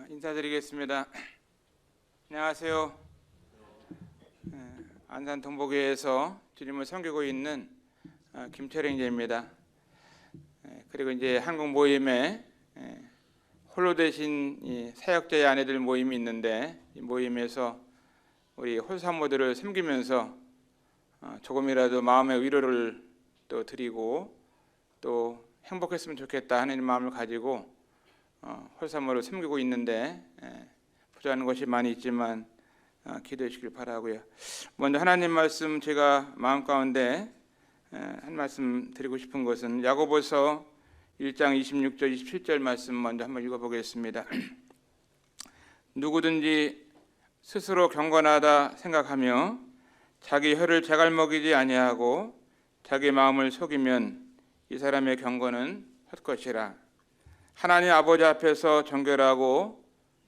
인사드리겠습니다. 안녕하세요. 안산 동복교회에서 주님을 섬기고 있는 김철행제입니다. 그리고 이제 한국 모임에 홀로 되신 이 사역자의 아내들 모임이 있는데, 이 모임에서 우리 홀사모들을 섬기면서 조금이라도 마음의 위로를 또 드리고 또 행복했으면 좋겠다 하는 마음을 가지고 홀사모를 섬기고 있는데, 부족한 것이 많이 있지만 기도해 주길 바라고요. 먼저 하나님 말씀, 제가 마음 가운데 한 말씀 드리고 싶은 것은 야고보서 1장 26절 27절 말씀 먼저 한번 읽어보겠습니다. 누구든지 스스로 경건하다 생각하며 자기 혀를 자갈먹이지 아니하고 자기 마음을 속이면 이 사람의 경건은 헛것이라. 하나님 아버지 앞에서 정결하고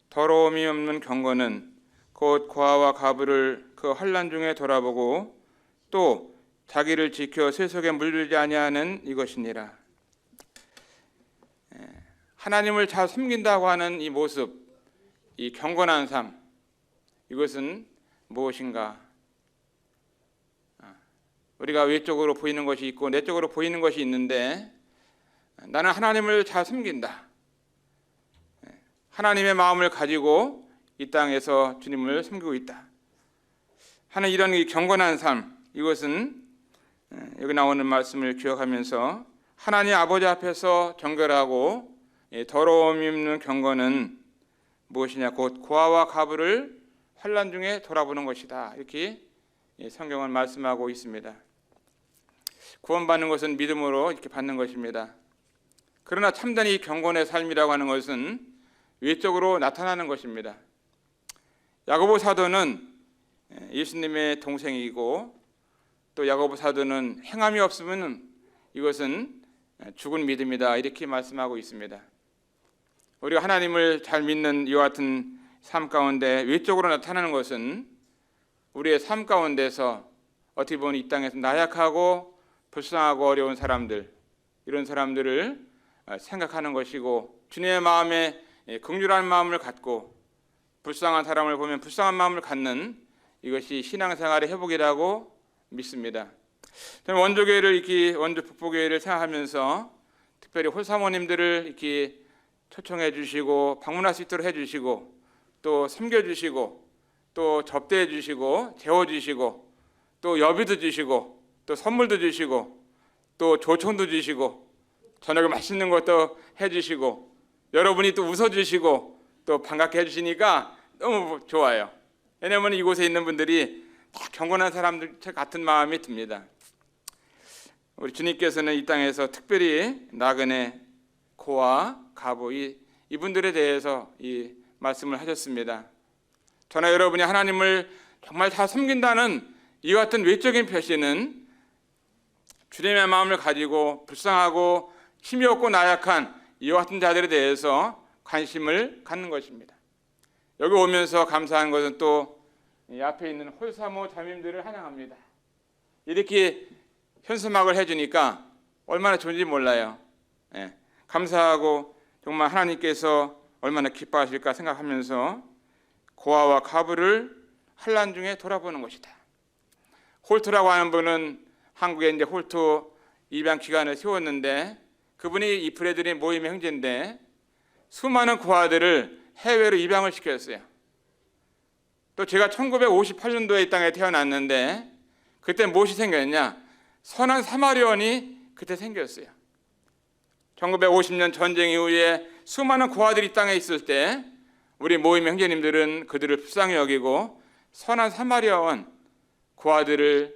더러움이 없는 경건은 곧 고아와 과부를 그 환난 중에 돌아보고 또 자기를 지켜 세속에 물들지 아니하는 이것이니라. 하나님을 잘 섬긴다고 하는 이 모습, 이 경건한 삶, 이것은 무엇인가? 우리가 외적으로 보이는 것이 있고 내적으로 보이는 것이 있는데, 나는 하나님을 잘 섬긴다, 하나님의 마음을 가지고 이 땅에서 주님을 섬기고 있다 하는 이런 이 경건한 삶, 이것은 여기 나오는 말씀을 기억하면서 하나님 아버지 앞에서 정결하고 더러움이 없는 경건은 무엇이냐? 곧 고아와 과부를 환난 중에 돌아보는 것이다, 이렇게 성경은 말씀하고 있습니다. 구원받는 것은 믿음으로 이렇게 받는 것입니다. 그러나 참된 이 경건의 삶이라고 하는 것은 외적으로 나타나는 것입니다. 야고보 사도는 예수님의 동생이고, 또 야고보 사도는 행함이 없으면 이것은 죽은 믿음이다, 이렇게 말씀하고 있습니다. 우리가 하나님을 잘 믿는 이와 같은 삶 가운데 외적으로 나타나는 것은 우리의 삶 가운데서 어떻게 보면 이 땅에서 나약하고 불쌍하고 어려운 사람들, 이런 사람들을 생각하는 것이고, 주님의 마음에 긍휼한 마음을 갖고 불쌍한 사람을 보면 불쌍한 마음을 갖는, 이것이 신앙생활의 회복이라고 믿습니다. 저는 원조교회를 이렇게 원조 북부교회를 생각하면서 특별히 홀사모님들을 이렇게 초청해 주시고 방문할 수 있도록 해주시고 또 섬겨주시고 또 접대해 주시고 재워주시고 또 여비도 주시고 또 선물도 주시고 또 조청도 주시고 저녁에 맛있는 것도 해주시고 여러분이 또 웃어주시고 또 반갑게 해주시니까 너무 좋아요. 왜냐하면 이곳에 있는 분들이 다 경건한 사람들 같은 마음이 듭니다. 우리 주님께서는 이 땅에서 특별히 나그네, 고아, 과부 이분들에 대해서 이 말씀을 하셨습니다. 저나 여러분이 하나님을 정말 잘 섬긴다는 이 같은 외적인 표시는 주님의 마음을 가지고 불쌍하고 힘이 없고 나약한 이와 같은 자들에 대해서 관심을 갖는 것입니다. 여기 오면서 감사한 것은 또 이 앞에 있는 홀사모 자매님들을 환영합니다. 이렇게 현수막을 해주니까 얼마나 좋은지 몰라요. 감사하고 정말 하나님께서 얼마나 기뻐하실까 생각하면서 고아와 과부를 환난 중에 돌아보는 것이다. 홀토라고 하는 분은 한국에 이제 홀토 입양 기관을 세웠는데, 그분이 이 브레드리 모임의 형제인데 수많은 고아들을 해외로 입양을 시켰어요. 또 제가 1958년도에 이 땅에 태어났는데 그때 무엇이 생겼냐? 선한 사마리아인이 그때 생겼어요. 1950년 전쟁 이후에 수많은 고아들이 이 땅에 있을 때 우리 모임의 형제님들은 그들을 불쌍히 여기고 선한 사마리아인 고아들을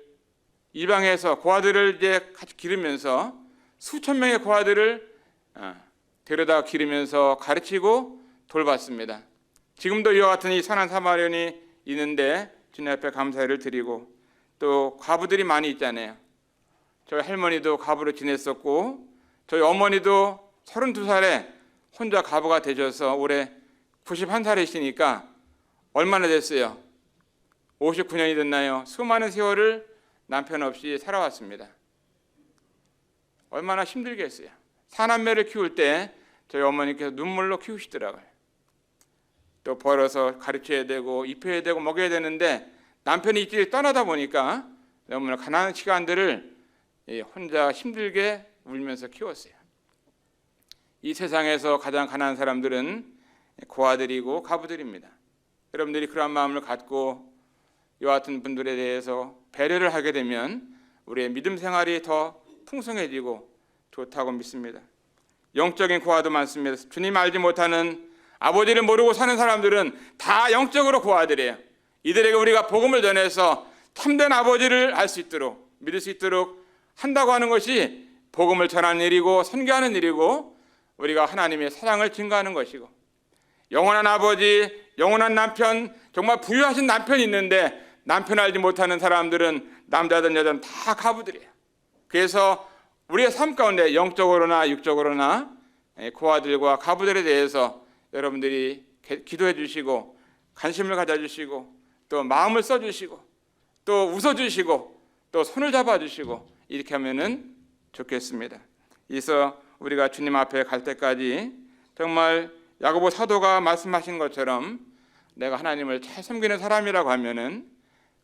입양해서 고아들을 이제 같이 기르면서 수천 명의 고아들을 데려다 기르면서 가르치고 돌봤습니다. 지금도 이와 같은 이 선한 사마리아인이 있는데 주님 앞에 감사를 드리고, 또 과부들이 많이 있잖아요. 저희 할머니도 과부로 지냈었고 저희 어머니도 32살에 혼자 과부가 되셔서 올해 91살이시니까 얼마나 됐어요? 59년이 됐나요? 수많은 세월을 남편 없이 살아왔습니다. 얼마나 힘들겠어요. 사남매를 키울 때 저희 어머니께서 눈물로 키우시더라고요. 또 벌어서 가르쳐야 되고 입혀야 되고 먹여야 되는데 남편이 일찍 떠나다 보니까 너무나 가난한 시간들을 혼자 힘들게 울면서 키웠어요. 이 세상에서 가장 가난한 사람들은 고아들이고 가부들입니다. 여러분들이 그런 마음을 갖고 이와 같은 분들에 대해서 배려를 하게 되면 우리의 믿음 생활이 더 풍성해지고 좋다고 믿습니다. 영적인 고아도 많습니다. 주님 알지 못하는 아버지를 모르고 사는 사람들은 다 영적으로 고아들이에요. 이들에게 우리가 복음을 전해서 참된 아버지를 알 수 있도록 믿을 수 있도록 한다고 하는 것이 복음을 전하는 일이고 선교하는 일이고 우리가 하나님의 사랑을 증거하는 것이고, 영원한 아버지, 영원한 남편, 정말 부유하신 남편이 있는데 남편 알지 못하는 사람들은 남자든 여자든 다 가부들이에요. 그래서 우리의 삶 가운데 영적으로나 육적으로나 고아들과 가부들에 대해서 여러분들이 기도해 주시고 관심을 가져주시고 또 마음을 써주시고 또 웃어주시고 또 손을 잡아주시고 이렇게 하면은 좋겠습니다. 그래서 우리가 주님 앞에 갈 때까지 정말 야고보 사도가 말씀하신 것처럼 내가 하나님을 잘 섬기는 사람이라고 하면은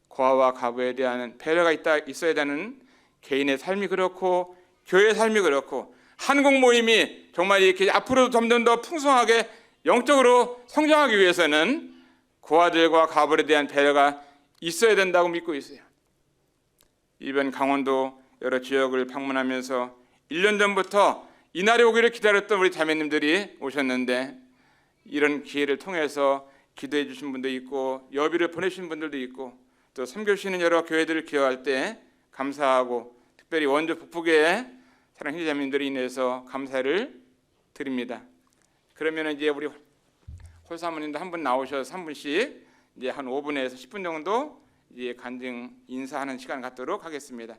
고아와 가부에 대한 배려가 있어야 되는 개인의 삶이 그렇고 교회의 삶이 그렇고 한국 모임이 정말 이렇게 앞으로 점점 더 풍성하게 영적으로 성장하기 위해서는 고아들과 가부에 대한 배려가 있어야 된다고 믿고 있어요. 이번 강원도 여러 지역을 방문하면서 1년 전부터 이날이 오기를 기다렸던 우리 자매님들이 오셨는데 이런 기회를 통해서 기도해 주신 분도 있고 여비를 보내주신 분들도 있고 또 섬겨주시는 여러 교회들을 기억할 때 감사하고 특별히 원주 북부교회 사랑하는 자매님들이 인해서 감사를 드립니다. 그러면 이제 우리 홀사모님도 한 분 나오셔서 한 분씩 이제 한 5분에서 10분 정도 이제 간증 인사하는 시간 갖도록 하겠습니다.